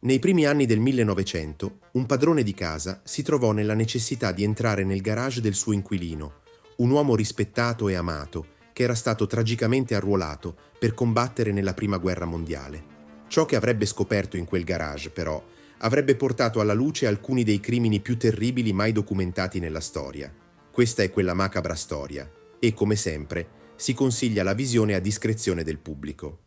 Nei primi anni del 1900, un padrone di casa si trovò nella necessità di entrare nel garage del suo inquilino, un uomo rispettato e amato, che era stato tragicamente arruolato per combattere nella Prima Guerra Mondiale. Ciò che avrebbe scoperto in quel garage, però, avrebbe portato alla luce alcuni dei crimini più terribili mai documentati nella storia. Questa è quella macabra storia e, come sempre, si consiglia la visione a discrezione del pubblico.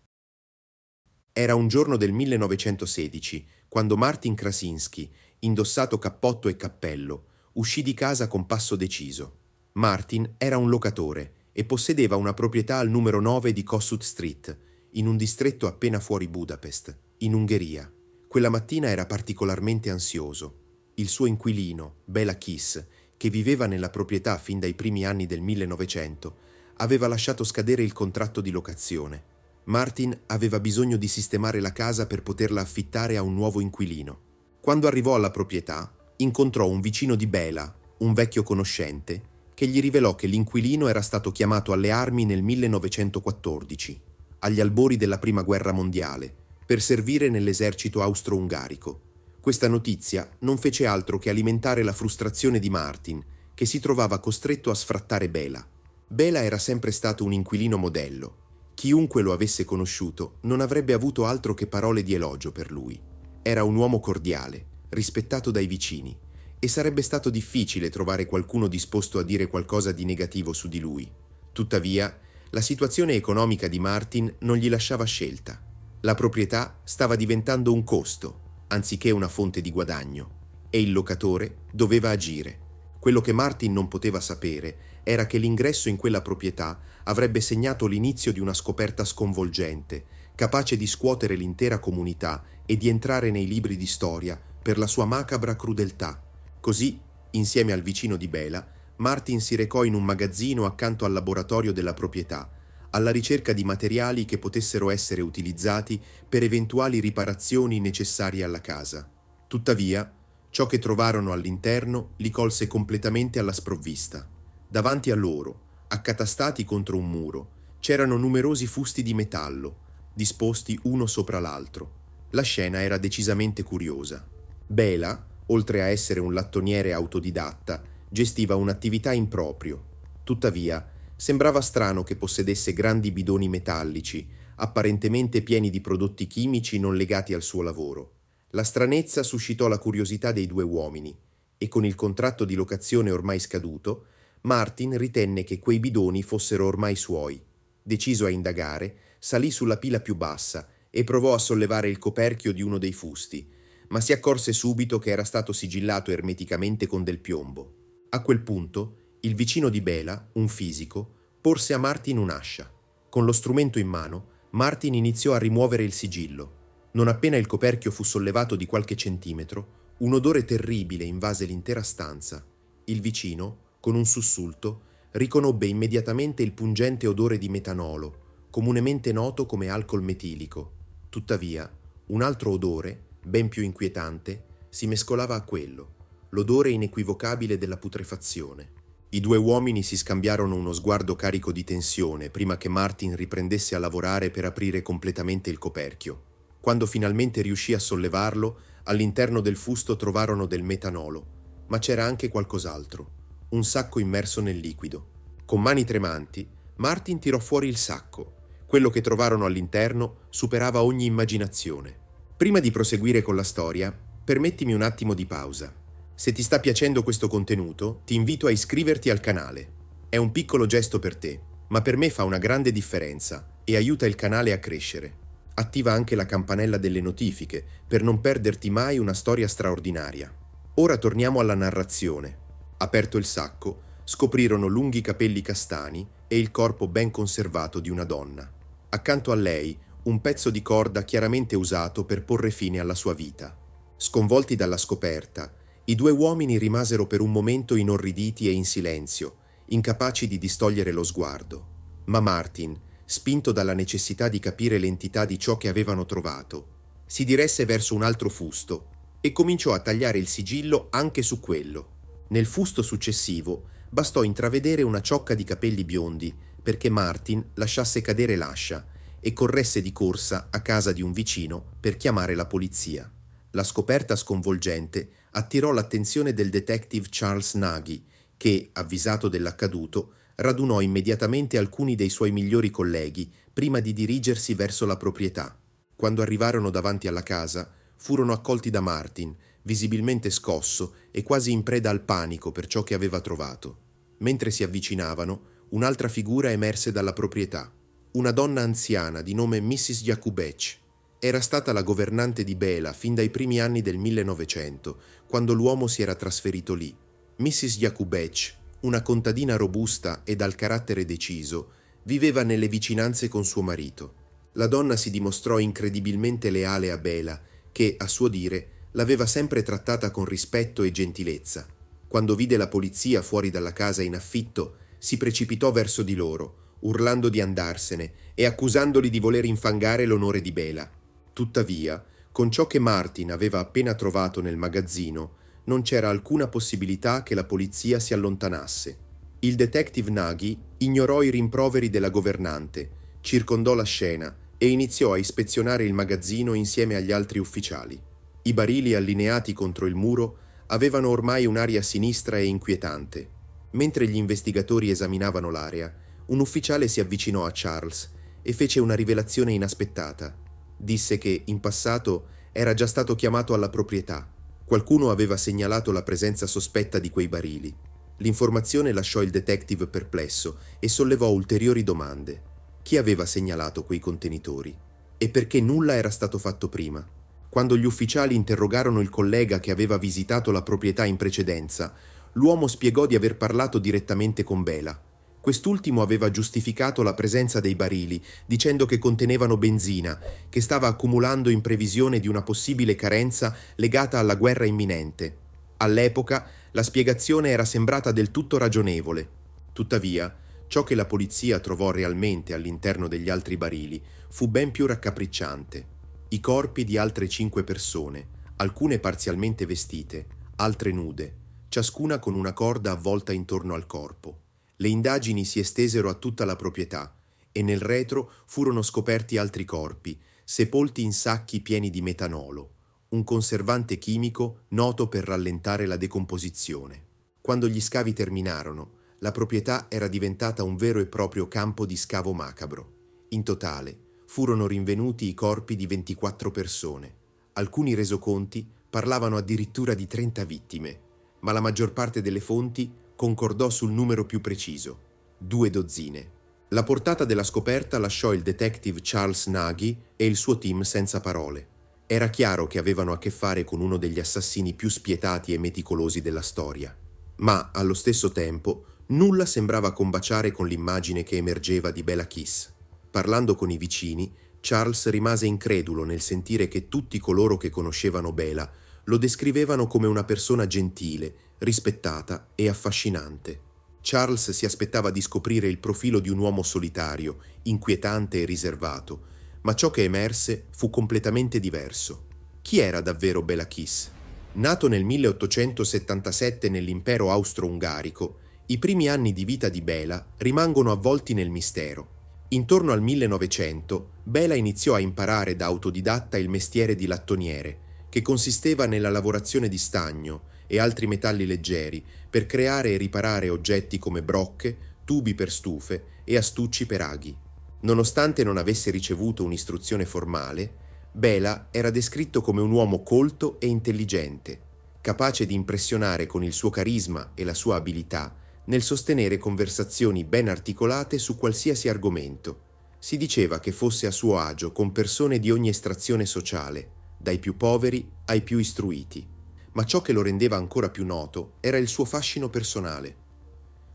Era un giorno del 1916, quando Martin Krasinski, indossato cappotto e cappello, uscì di casa con passo deciso. Martin era un locatore e possedeva una proprietà al numero 9 di Kossuth Street, in un distretto appena fuori Budapest, in Ungheria. Quella mattina era particolarmente ansioso. Il suo inquilino, Bela Kiss, che viveva nella proprietà fin dai primi anni del 1900, aveva lasciato scadere il contratto di locazione. Martin aveva bisogno di sistemare la casa per poterla affittare a un nuovo inquilino. Quando arrivò alla proprietà, incontrò un vicino di Bela, un vecchio conoscente, che gli rivelò che l'inquilino era stato chiamato alle armi nel 1914, agli albori della Prima Guerra Mondiale, per servire nell'esercito austro-ungarico. Questa notizia non fece altro che alimentare la frustrazione di Martin, che si trovava costretto a sfrattare Bela. Bela era sempre stato un inquilino modello. Chiunque lo avesse conosciuto non avrebbe avuto altro che parole di elogio per lui. Era un uomo cordiale, rispettato dai vicini, e sarebbe stato difficile trovare qualcuno disposto a dire qualcosa di negativo su di lui. Tuttavia, la situazione economica di Martin non gli lasciava scelta. La proprietà stava diventando un costo, anziché una fonte di guadagno, e il locatore doveva agire. Quello che Martin non poteva sapere era che l'ingresso in quella proprietà avrebbe segnato l'inizio di una scoperta sconvolgente, capace di scuotere l'intera comunità e di entrare nei libri di storia per la sua macabra crudeltà. Così, insieme al vicino di Bela, Martin si recò in un magazzino accanto al laboratorio della proprietà, alla ricerca di materiali che potessero essere utilizzati per eventuali riparazioni necessarie alla casa. Tuttavia, ciò che trovarono all'interno li colse completamente alla sprovvista. Davanti a loro, accatastati contro un muro, c'erano numerosi fusti di metallo, disposti uno sopra l'altro. La scena era decisamente curiosa. Bela, oltre a essere un lattoniere autodidatta, gestiva un'attività in proprio. Tuttavia, sembrava strano che possedesse grandi bidoni metallici, apparentemente pieni di prodotti chimici non legati al suo lavoro. La stranezza suscitò la curiosità dei due uomini e con il contratto di locazione ormai scaduto, Martin ritenne che quei bidoni fossero ormai suoi. Deciso a indagare, salì sulla pila più bassa e provò a sollevare il coperchio di uno dei fusti, ma si accorse subito che era stato sigillato ermeticamente con del piombo. A quel punto, il vicino di Bela, un fisico, porse a Martin un'ascia. Con lo strumento in mano, Martin iniziò a rimuovere il sigillo. Non appena il coperchio fu sollevato di qualche centimetro, un odore terribile invase l'intera stanza. Il vicino, con un sussulto, riconobbe immediatamente il pungente odore di metanolo, comunemente noto come alcol metilico. Tuttavia, un altro odore, ben più inquietante, si mescolava a quello, l'odore inequivocabile della putrefazione. I due uomini si scambiarono uno sguardo carico di tensione prima che Martin riprendesse a lavorare per aprire completamente il coperchio. Quando finalmente riuscì a sollevarlo, all'interno del fusto trovarono del metanolo, ma c'era anche qualcos'altro, un sacco immerso nel liquido. Con mani tremanti, Martin tirò fuori il sacco. Quello che trovarono all'interno superava ogni immaginazione. Prima di proseguire con la storia, permettimi un attimo di pausa. Se ti sta piacendo questo contenuto, ti invito a iscriverti al canale. È un piccolo gesto per te, ma per me fa una grande differenza e aiuta il canale a crescere. Attiva anche la campanella delle notifiche per non perderti mai una storia straordinaria. Ora torniamo alla narrazione. Aperto il sacco, scoprirono lunghi capelli castani e il corpo ben conservato di una donna. Accanto a lei, un pezzo di corda chiaramente usato per porre fine alla sua vita. Sconvolti dalla scoperta, i due uomini rimasero per un momento inorriditi e in silenzio, incapaci di distogliere lo sguardo. Ma Martin, spinto dalla necessità di capire l'entità di ciò che avevano trovato, si diresse verso un altro fusto e cominciò a tagliare il sigillo anche su quello. Nel fusto successivo bastò intravedere una ciocca di capelli biondi perché Martin lasciasse cadere l'ascia e corresse di corsa a casa di un vicino per chiamare la polizia. La scoperta sconvolgente attirò l'attenzione del detective Charles Nagy, che, avvisato dell'accaduto, radunò immediatamente alcuni dei suoi migliori colleghi prima di dirigersi verso la proprietà. Quando arrivarono davanti alla casa, furono accolti da Martin, visibilmente scosso e quasi in preda al panico per ciò che aveva trovato. Mentre si avvicinavano, un'altra figura emerse dalla proprietà. Una donna anziana di nome Mrs. Jakubec. Era stata la governante di Bela fin dai primi anni del 1900, quando l'uomo si era trasferito lì. Mrs. Jakubec, una contadina robusta e dal carattere deciso, viveva nelle vicinanze con suo marito. La donna si dimostrò incredibilmente leale a Bela, che, a suo dire, l'aveva sempre trattata con rispetto e gentilezza. Quando vide la polizia fuori dalla casa in affitto, si precipitò verso di loro, urlando di andarsene e accusandoli di voler infangare l'onore di Bela. Tuttavia, con ciò che Martin aveva appena trovato nel magazzino, non c'era alcuna possibilità che la polizia si allontanasse. Il detective Nagy ignorò i rimproveri della governante, circondò la scena e iniziò a ispezionare il magazzino insieme agli altri ufficiali. I barili allineati contro il muro avevano ormai un'aria sinistra e inquietante. Mentre gli investigatori esaminavano l'area, un ufficiale si avvicinò a Charles e fece una rivelazione inaspettata. Disse che, in passato, era già stato chiamato alla proprietà. Qualcuno aveva segnalato la presenza sospetta di quei barili. L'informazione lasciò il detective perplesso e sollevò ulteriori domande. Chi aveva segnalato quei contenitori? E perché nulla era stato fatto prima? Quando gli ufficiali interrogarono il collega che aveva visitato la proprietà in precedenza, l'uomo spiegò di aver parlato direttamente con Bela. Quest'ultimo aveva giustificato la presenza dei barili, dicendo che contenevano benzina, che stava accumulando in previsione di una possibile carenza legata alla guerra imminente. All'epoca, la spiegazione era sembrata del tutto ragionevole. Tuttavia, ciò che la polizia trovò realmente all'interno degli altri barili fu ben più raccapricciante. I corpi di altre 5 persone, alcune parzialmente vestite, altre nude, ciascuna con una corda avvolta intorno al corpo. Le indagini si estesero a tutta la proprietà e nel retro furono scoperti altri corpi, sepolti in sacchi pieni di metanolo, un conservante chimico noto per rallentare la decomposizione. Quando gli scavi terminarono, la proprietà era diventata un vero e proprio campo di scavo macabro. In totale, furono rinvenuti i corpi di 24 persone. Alcuni resoconti parlavano addirittura di 30 vittime, ma la maggior parte delle fonti concordò sul numero più preciso, 2 dozzine. La portata della scoperta lasciò il detective Charles Nagy e il suo team senza parole. Era chiaro che avevano a che fare con uno degli assassini più spietati e meticolosi della storia. Ma, allo stesso tempo, nulla sembrava combaciare con l'immagine che emergeva di Bela Kiss. Parlando con i vicini, Charles rimase incredulo nel sentire che tutti coloro che conoscevano Bela lo descrivevano come una persona gentile, rispettata e affascinante. Charles si aspettava di scoprire il profilo di un uomo solitario, inquietante e riservato, ma ciò che emerse fu completamente diverso. Chi era davvero Bela Kiss? Nato nel 1877 nell'impero austro-ungarico, i primi anni di vita di Bela rimangono avvolti nel mistero. Intorno al 1900, Bela iniziò a imparare da autodidatta il mestiere di lattoniere, che consisteva nella lavorazione di stagno e altri metalli leggeri per creare e riparare oggetti come brocche, tubi per stufe e astucci per aghi. Nonostante non avesse ricevuto un'istruzione formale, Bela era descritto come un uomo colto e intelligente, capace di impressionare con il suo carisma e la sua abilità nel sostenere conversazioni ben articolate su qualsiasi argomento. Si diceva che fosse a suo agio con persone di ogni estrazione sociale, dai più poveri ai più istruiti. Ma ciò che lo rendeva ancora più noto era il suo fascino personale.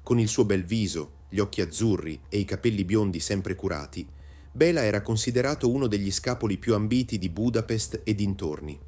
Con il suo bel viso, gli occhi azzurri e i capelli biondi sempre curati, Bela era considerato uno degli scapoli più ambiti di Budapest e dintorni.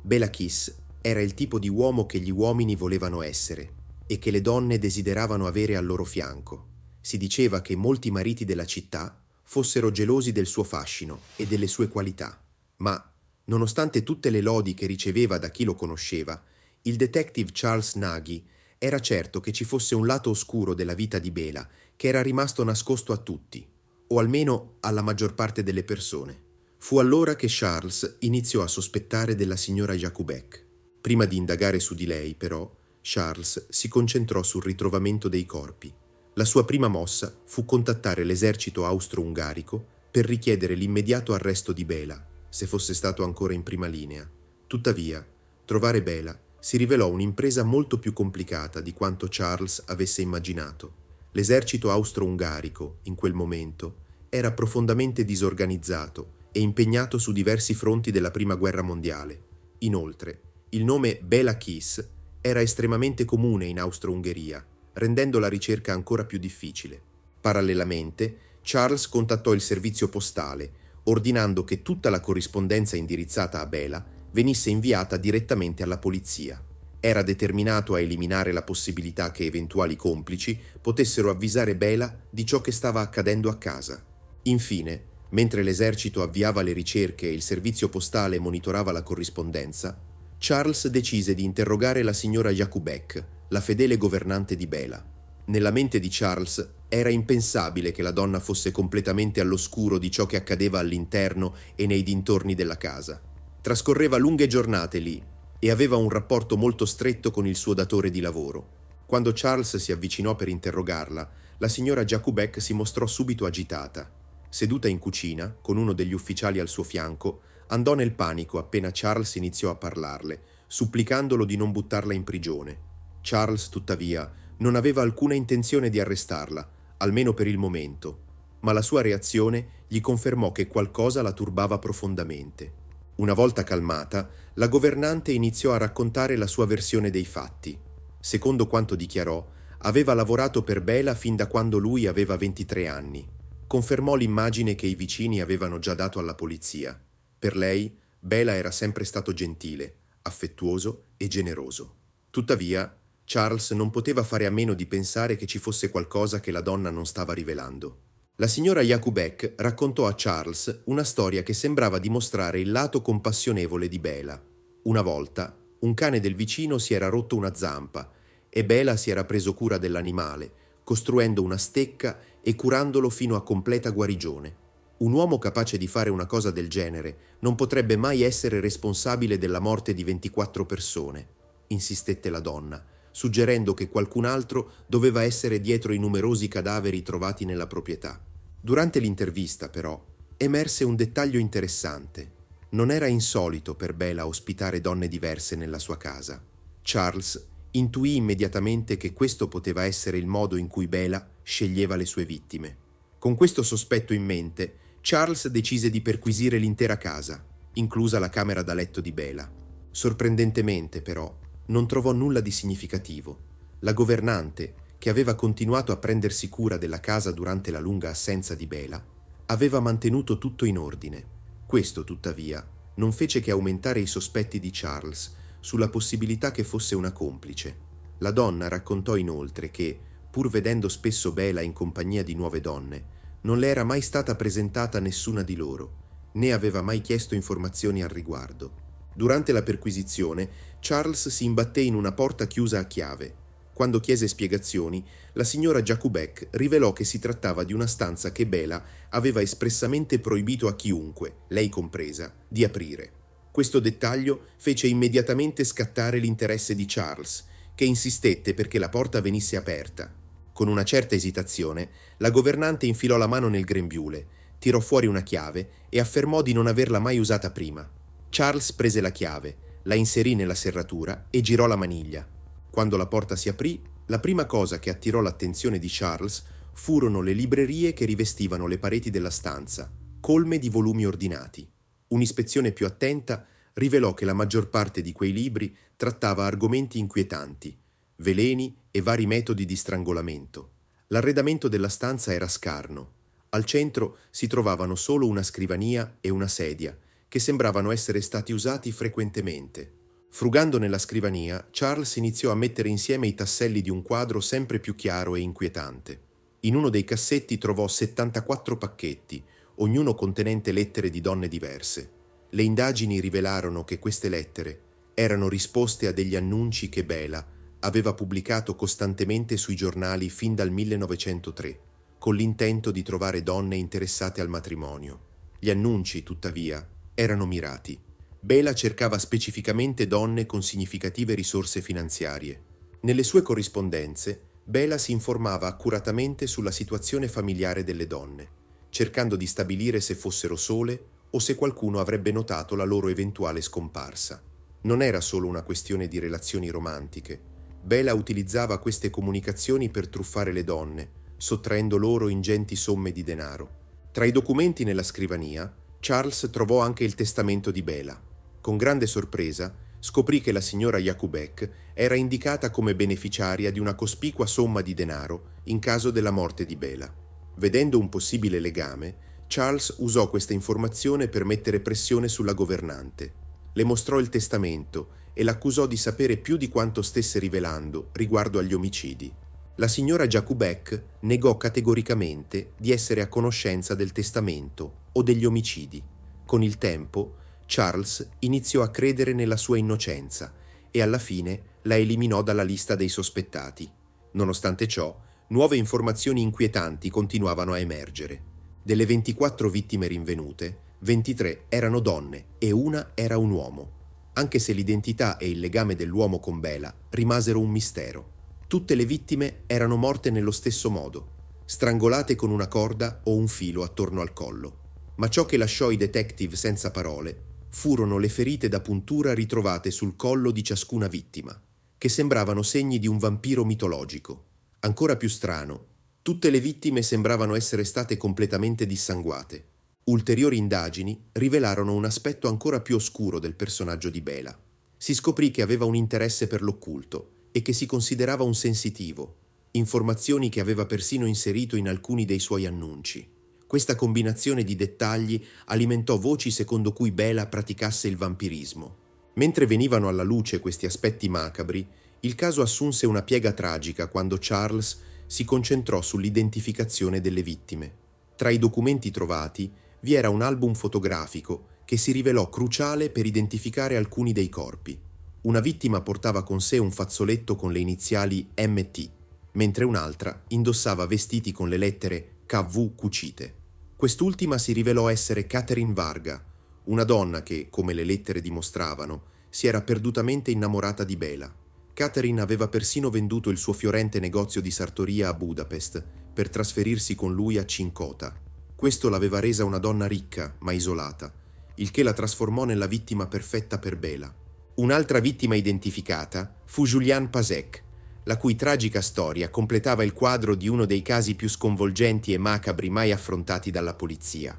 Bela Kiss era il tipo di uomo che gli uomini volevano essere e che le donne desideravano avere al loro fianco. Si diceva che molti mariti della città fossero gelosi del suo fascino e delle sue qualità. Ma, nonostante tutte le lodi che riceveva da chi lo conosceva, il detective Charles Nagy era certo che ci fosse un lato oscuro della vita di Bela che era rimasto nascosto a tutti, o almeno alla maggior parte delle persone. Fu allora che Charles iniziò a sospettare della signora Jakubek. Prima di indagare su di lei, però, Charles si concentrò sul ritrovamento dei corpi. La sua prima mossa fu contattare l'esercito austro-ungarico per richiedere l'immediato arresto di Bela, se fosse stato ancora in prima linea. Tuttavia, trovare Bela si rivelò un'impresa molto più complicata di quanto Charles avesse immaginato. L'esercito austro-ungarico, in quel momento, era profondamente disorganizzato e impegnato su diversi fronti della Prima Guerra Mondiale. Inoltre, il nome Bela Kiss era estremamente comune in Austro-Ungheria, rendendo la ricerca ancora più difficile. Parallelamente, Charles contattò il servizio postale, ordinando che tutta la corrispondenza indirizzata a Bela venisse inviata direttamente alla polizia. Era determinato a eliminare la possibilità che eventuali complici potessero avvisare Bela di ciò che stava accadendo a casa. Infine, mentre l'esercito avviava le ricerche e il servizio postale monitorava la corrispondenza, Charles decise di interrogare la signora Jakubek, la fedele governante di Bela. Nella mente di Charles era impensabile che la donna fosse completamente all'oscuro di ciò che accadeva all'interno e nei dintorni della casa. Trascorreva lunghe giornate lì e aveva un rapporto molto stretto con il suo datore di lavoro. Quando Charles si avvicinò per interrogarla, la signora Jakubek si mostrò subito agitata. Seduta in cucina, con uno degli ufficiali al suo fianco, andò nel panico appena Charles iniziò a parlarle, supplicandolo di non buttarla in prigione. Charles, tuttavia, non aveva alcuna intenzione di arrestarla, almeno per il momento, ma la sua reazione gli confermò che qualcosa la turbava profondamente. Una volta calmata, la governante iniziò a raccontare la sua versione dei fatti. Secondo quanto dichiarò, aveva lavorato per Bela fin da quando lui aveva 23 anni. Confermò l'immagine che i vicini avevano già dato alla polizia. Per lei, Bela era sempre stato gentile, affettuoso e generoso. Tuttavia, Charles non poteva fare a meno di pensare che ci fosse qualcosa che la donna non stava rivelando. La signora Jakubek raccontò a Charles una storia che sembrava dimostrare il lato compassionevole di Bela. Una volta, un cane del vicino si era rotto una zampa e Bela si era preso cura dell'animale, costruendo una stecca e curandolo fino a completa guarigione. Un uomo capace di fare una cosa del genere non potrebbe mai essere responsabile della morte di 24 persone, insistette la donna, suggerendo che qualcun altro doveva essere dietro i numerosi cadaveri trovati nella proprietà. Durante l'intervista, però, emerse un dettaglio interessante. Non era insolito per Bela ospitare donne diverse nella sua casa. Charles intuì immediatamente che questo poteva essere il modo in cui Bela sceglieva le sue vittime. Con questo sospetto in mente, Charles decise di perquisire l'intera casa, inclusa la camera da letto di Bela. Sorprendentemente, però, non trovò nulla di significativo. La governante, che aveva continuato a prendersi cura della casa durante la lunga assenza di Bela, aveva mantenuto tutto in ordine. Questo, tuttavia, non fece che aumentare i sospetti di Charles sulla possibilità che fosse una complice. La donna raccontò inoltre che, pur vedendo spesso Bela in compagnia di nuove donne, non le era mai stata presentata nessuna di loro, né aveva mai chiesto informazioni al riguardo. Durante la perquisizione, Charles si imbatté in una porta chiusa a chiave. Quando chiese spiegazioni, la signora Jakubek rivelò che si trattava di una stanza che Bela aveva espressamente proibito a chiunque, lei compresa, di aprire. Questo dettaglio fece immediatamente scattare l'interesse di Charles, che insistette perché la porta venisse aperta. Con una certa esitazione, la governante infilò la mano nel grembiule, tirò fuori una chiave e affermò di non averla mai usata prima. Charles prese la chiave, la inserì nella serratura e girò la maniglia. Quando la porta si aprì, la prima cosa che attirò l'attenzione di Charles furono le librerie che rivestivano le pareti della stanza, colme di volumi ordinati. Un'ispezione più attenta rivelò che la maggior parte di quei libri trattava argomenti inquietanti, veleni e vari metodi di strangolamento. L'arredamento della stanza era scarno. Al centro si trovavano solo una scrivania e una sedia, che sembravano essere stati usati frequentemente. Frugando nella scrivania, Charles iniziò a mettere insieme i tasselli di un quadro sempre più chiaro e inquietante. In uno dei cassetti trovò 74 pacchetti, ognuno contenente lettere di donne diverse. Le indagini rivelarono che queste lettere erano risposte a degli annunci che Bela aveva pubblicato costantemente sui giornali fin dal 1903, con l'intento di trovare donne interessate al matrimonio. Gli annunci, tuttavia, erano mirati. Bela cercava specificamente donne con significative risorse finanziarie. Nelle sue corrispondenze, Bela si informava accuratamente sulla situazione familiare delle donne, cercando di stabilire se fossero sole o se qualcuno avrebbe notato la loro eventuale scomparsa. Non era solo una questione di relazioni romantiche. Bela utilizzava queste comunicazioni per truffare le donne, sottraendo loro ingenti somme di denaro. Tra i documenti nella scrivania, Charles trovò anche il testamento di Bela. Con grande sorpresa, scoprì che la signora Jakubek era indicata come beneficiaria di una cospicua somma di denaro in caso della morte di Bela. Vedendo un possibile legame, Charles usò questa informazione per mettere pressione sulla governante. Le mostrò il testamento e l'accusò di sapere più di quanto stesse rivelando riguardo agli omicidi. La signora Jakubek negò categoricamente di essere a conoscenza del testamento o degli omicidi. Con il tempo, Charles iniziò a credere nella sua innocenza e alla fine la eliminò dalla lista dei sospettati. Nonostante ciò, nuove informazioni inquietanti continuavano a emergere. Delle 24 vittime rinvenute, 23 erano donne e una era un uomo, anche se l'identità e il legame dell'uomo con Bela rimasero un mistero. Tutte le vittime erano morte nello stesso modo, strangolate con una corda o un filo attorno al collo. Ma ciò che lasciò i detective senza parole furono le ferite da puntura ritrovate sul collo di ciascuna vittima, che sembravano segni di un vampiro mitologico. Ancora più strano, tutte le vittime sembravano essere state completamente dissanguate. Ulteriori indagini rivelarono un aspetto ancora più oscuro del personaggio di Bela. Si scoprì che aveva un interesse per l'occulto e che si considerava un sensitivo, informazioni che aveva persino inserito in alcuni dei suoi annunci. Questa combinazione di dettagli alimentò voci secondo cui Bela praticasse il vampirismo. Mentre venivano alla luce questi aspetti macabri, il caso assunse una piega tragica quando Charles si concentrò sull'identificazione delle vittime. Tra i documenti trovati vi era un album fotografico che si rivelò cruciale per identificare alcuni dei corpi. Una vittima portava con sé un fazzoletto con le iniziali MT, mentre un'altra indossava vestiti con le lettere KV cucite. Quest'ultima si rivelò essere Catherine Varga, una donna che, come le lettere dimostravano, si era perdutamente innamorata di Bela. Catherine aveva persino venduto il suo fiorente negozio di sartoria a Budapest per trasferirsi con lui a Cincota. Questo l'aveva resa una donna ricca, ma isolata, il che la trasformò nella vittima perfetta per Bela. Un'altra vittima identificata fu Julian Pasek, la cui tragica storia completava il quadro di uno dei casi più sconvolgenti e macabri mai affrontati dalla polizia.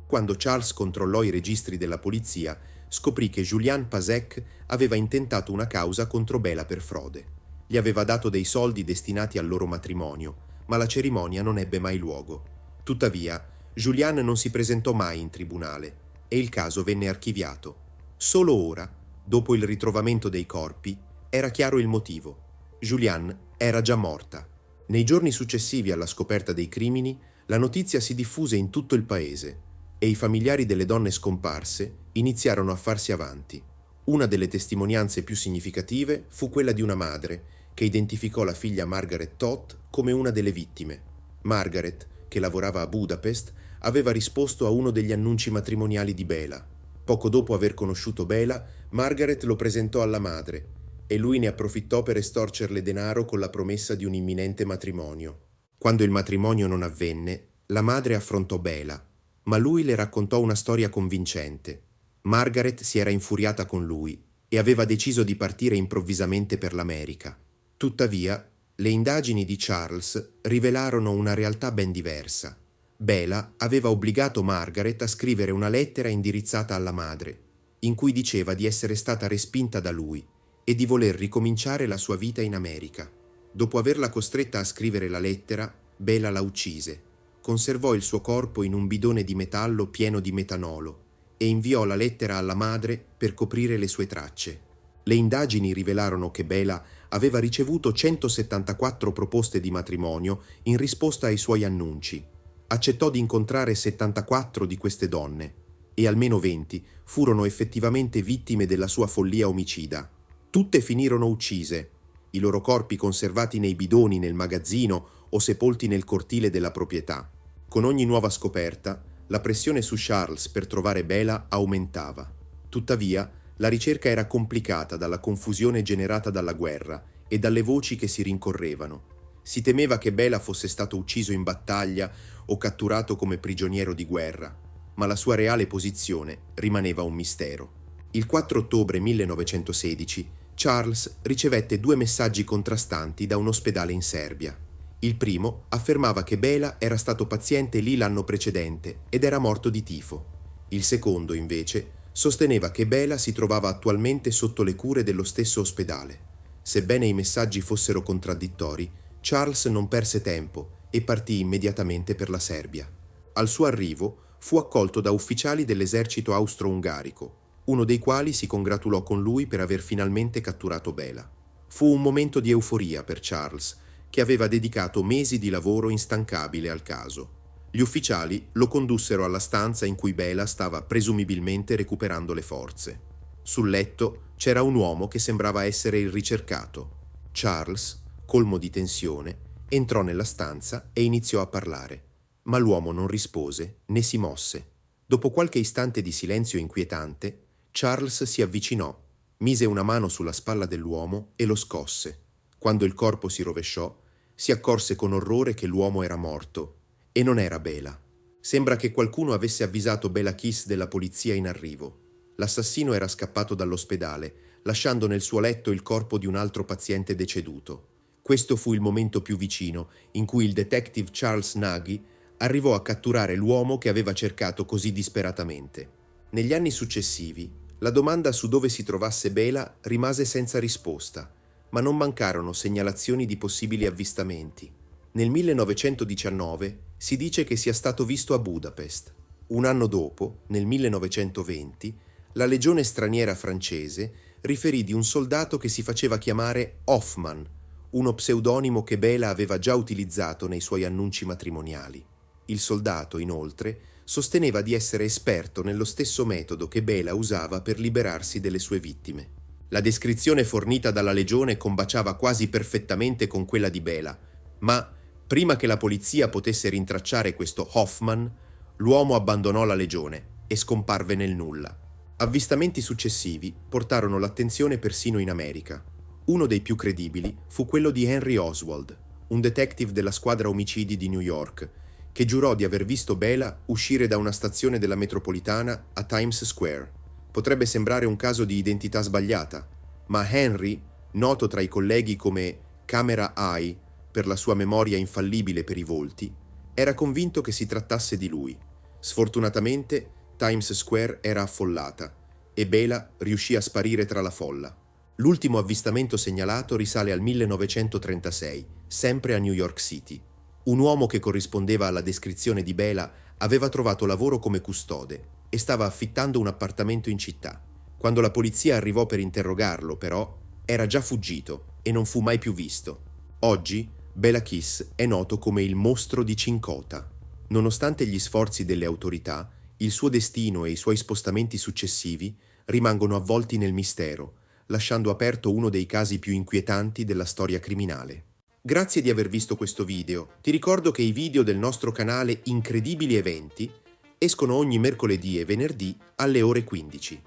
Quando Charles controllò i registri della polizia, scoprì che Julian Pasek aveva intentato una causa contro Bela per frode. Gli aveva dato dei soldi destinati al loro matrimonio, ma la cerimonia non ebbe mai luogo. Tuttavia, Julian non si presentò mai in tribunale e il caso venne archiviato. Solo ora, dopo il ritrovamento dei corpi, era chiaro il motivo. Julian era già morta. Nei giorni successivi alla scoperta dei crimini, la notizia si diffuse in tutto il paese e i familiari delle donne scomparse iniziarono a farsi avanti. Una delle testimonianze più significative fu quella di una madre che identificò la figlia Margaret Todt come una delle vittime. Margaret, che lavorava a Budapest, aveva risposto a uno degli annunci matrimoniali di Bela. Poco dopo aver conosciuto Bela, Margaret lo presentò alla madre e lui ne approfittò per estorcerle denaro con la promessa di un imminente matrimonio. Quando il matrimonio non avvenne, la madre affrontò Bela, ma lui le raccontò una storia convincente. Margaret si era infuriata con lui e aveva deciso di partire improvvisamente per l'America. Tuttavia, le indagini di Charles rivelarono una realtà ben diversa. Bela aveva obbligato Margaret a scrivere una lettera indirizzata alla madre, in cui diceva di essere stata respinta da lui e di voler ricominciare la sua vita in America. Dopo averla costretta a scrivere la lettera, Bela la uccise, conservò il suo corpo in un bidone di metallo pieno di metanolo e inviò la lettera alla madre per coprire le sue tracce. Le indagini rivelarono che Bela aveva ricevuto 174 proposte di matrimonio in risposta ai suoi annunci. Accettò di incontrare 74 di queste donne e almeno 20 furono effettivamente vittime della sua follia omicida. Tutte finirono uccise, i loro corpi conservati nei bidoni nel magazzino o sepolti nel cortile della proprietà. Con ogni nuova scoperta, La pressione su Charles per trovare Bela aumentava. Tuttavia, la ricerca era complicata dalla confusione generata dalla guerra e dalle voci che si rincorrevano. Si temeva che Bela fosse stato ucciso in battaglia o catturato come prigioniero di guerra, ma la sua reale posizione rimaneva un mistero. Il 4 ottobre 1916 Charles ricevette 2 messaggi contrastanti da un ospedale in Serbia. Il primo affermava che Bela era stato paziente lì l'anno precedente ed era morto di tifo. Il secondo, invece, sosteneva che Bela si trovava attualmente sotto le cure dello stesso ospedale. Sebbene i messaggi fossero contraddittori, Charles non perse tempo e partì immediatamente per la Serbia. Al suo arrivo fu accolto da ufficiali dell'esercito austro-ungarico, uno dei quali si congratulò con lui per aver finalmente catturato Bela. Fu un momento di euforia per Charles, che aveva dedicato mesi di lavoro instancabile al caso. Gli ufficiali lo condussero alla stanza in cui Bela stava presumibilmente recuperando le forze. Sul letto c'era un uomo che sembrava essere il ricercato. Charles, colmo di tensione, entrò nella stanza e iniziò a parlare, ma l'uomo non rispose né si mosse. Dopo qualche istante di silenzio inquietante, Charles si avvicinò, mise una mano sulla spalla dell'uomo e lo scosse. Quando il corpo si rovesciò, si accorse con orrore che l'uomo era morto. E non era Bela. Sembra che qualcuno avesse avvisato Bela Kiss della polizia in arrivo. L'assassino era scappato dall'ospedale, lasciando nel suo letto il corpo di un altro paziente deceduto. Questo fu il momento più vicino in cui il detective Charles Nagy arrivò a catturare l'uomo che aveva cercato così disperatamente. Negli anni successivi, la domanda su dove si trovasse Bela rimase senza risposta, ma non mancarono segnalazioni di possibili avvistamenti. Nel 1919 si dice che sia stato visto a Budapest. Un anno dopo, nel 1920, la legione straniera francese riferì di un soldato che si faceva chiamare Hoffman, uno pseudonimo che Bela aveva già utilizzato nei suoi annunci matrimoniali. Il soldato, inoltre, sosteneva di essere esperto nello stesso metodo che Bela usava per liberarsi delle sue vittime. La descrizione fornita dalla legione combaciava quasi perfettamente con quella di Bela, ma prima che la polizia potesse rintracciare questo Hoffman, l'uomo abbandonò la legione e scomparve nel nulla. Avvistamenti successivi portarono l'attenzione persino in America. Uno dei più credibili fu quello di Henry Oswald, un detective della squadra omicidi di New York, che giurò di aver visto Bela uscire da una stazione della metropolitana a Times Square. Potrebbe sembrare un caso di identità sbagliata, ma Henry, noto tra i colleghi come Camera Eye per la sua memoria infallibile per i volti, era convinto che si trattasse di lui. Sfortunatamente, Times Square era affollata e Bela riuscì a sparire tra la folla. L'ultimo avvistamento segnalato risale al 1936, sempre a New York City. Un uomo che corrispondeva alla descrizione di Bela aveva trovato lavoro come custode e stava affittando un appartamento in città. Quando la polizia arrivò per interrogarlo, però, era già fuggito e non fu mai più visto. Oggi, Bela Kiss è noto come il mostro di Cincota. Nonostante gli sforzi delle autorità, il suo destino e i suoi spostamenti successivi rimangono avvolti nel mistero, lasciando aperto uno dei casi più inquietanti della storia criminale. Grazie di aver visto questo video. Ti ricordo che i video del nostro canale Incredibili Eventi escono ogni mercoledì e venerdì alle ore 15.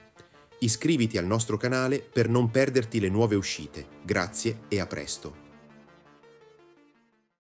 Iscriviti al nostro canale per non perderti le nuove uscite. Grazie e a presto.